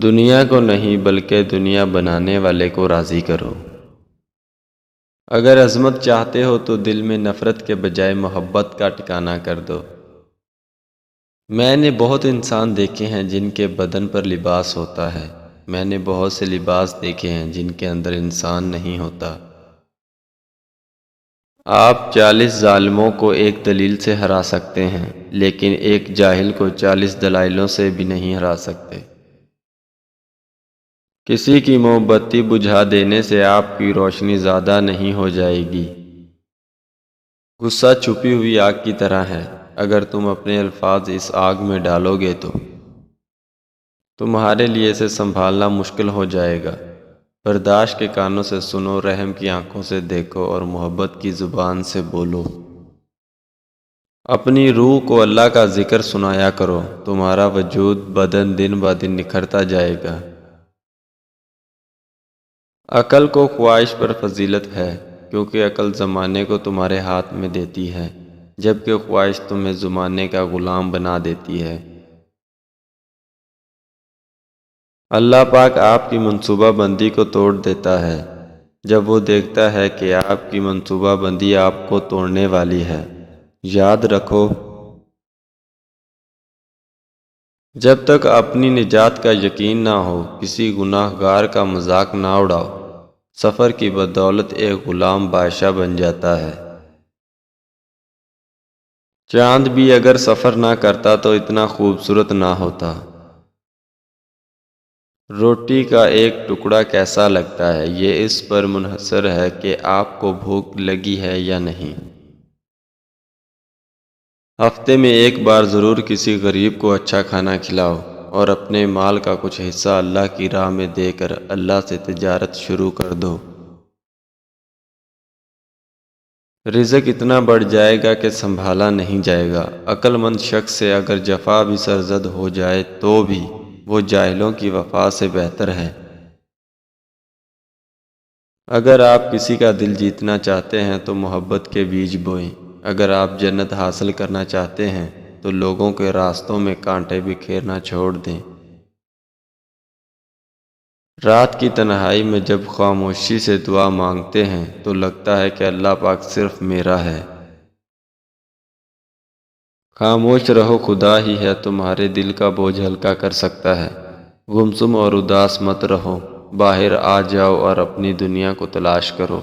دنیا کو نہیں بلکہ دنیا بنانے والے کو راضی کرو۔ اگر عظمت چاہتے ہو تو دل میں نفرت کے بجائے محبت کا ٹھکانہ کر دو۔ میں نے بہت انسان دیکھے ہیں جن کے بدن پر لباس ہوتا ہے، میں نے بہت سے لباس دیکھے ہیں جن کے اندر انسان نہیں ہوتا۔ آپ 40 ظالموں کو ایک دلیل سے ہرا سکتے ہیں، لیکن ایک جاہل کو 40 دلائلوں سے بھی نہیں ہرا سکتے۔ کسی کی موم بتی بجھا دینے سے آپ کی روشنی زیادہ نہیں ہو جائے گی۔ غصہ چھپی ہوئی آگ کی طرح ہے، اگر تم اپنے الفاظ اس آگ میں ڈالو گے تو تمہارے لیے اسے سنبھالنا مشکل ہو جائے گا۔ برداشت کے کانوں سے سنو، رحم کی آنکھوں سے دیکھو اور محبت کی زبان سے بولو۔ اپنی روح کو اللہ کا ذکر سنایا کرو، تمہارا وجود بدن دن بہ دن نکھرتا جائے گا۔ عقل کو خواہش پر فضیلت ہے، کیونکہ عقل زمانے کو تمہارے ہاتھ میں دیتی ہے، جبکہ خواہش تمہیں زمانے کا غلام بنا دیتی ہے۔ اللہ پاک آپ کی منصوبہ بندی کو توڑ دیتا ہے جب وہ دیکھتا ہے کہ آپ کی منصوبہ بندی آپ کو توڑنے والی ہے۔ یاد رکھو، جب تک اپنی نجات کا یقین نہ ہو، کسی گناہ گار کا مذاق نہ اڑاؤ۔ سفر کی بدولت ایک غلام بادشاہ بن جاتا ہے۔ چاند بھی اگر سفر نہ کرتا تو اتنا خوبصورت نہ ہوتا۔ روٹی کا ایک ٹکڑا کیسا لگتا ہے، یہ اس پر منحصر ہے کہ آپ کو بھوک لگی ہے یا نہیں۔ ہفتے میں ایک بار ضرور کسی غریب کو اچھا کھانا کھلاؤ، اور اپنے مال کا کچھ حصہ اللہ کی راہ میں دے کر اللہ سے تجارت شروع کر دو۔ رزق اتنا بڑھ جائے گا کہ سنبھالا نہیں جائے گا۔ عقل مند شخص سے اگر جفا بھی سرزد ہو جائے تو بھی وہ جاہلوں کی وفا سے بہتر ہے۔ اگر آپ کسی کا دل جیتنا چاہتے ہیں تو محبت کے بیج بوئیں۔ اگر آپ جنت حاصل کرنا چاہتے ہیں تو لوگوں کے راستوں میں کانٹے بکھیرنا چھوڑ دیں۔ رات کی تنہائی میں جب خاموشی سے دعا مانگتے ہیں تو لگتا ہے کہ اللہ پاک صرف میرا ہے۔ خاموش رہو، خدا ہی ہے تمہارے دل کا بوجھ ہلکا کر سکتا ہے۔ گمسم اور اداس مت رہو، باہر آ جاؤ اور اپنی دنیا کو تلاش کرو۔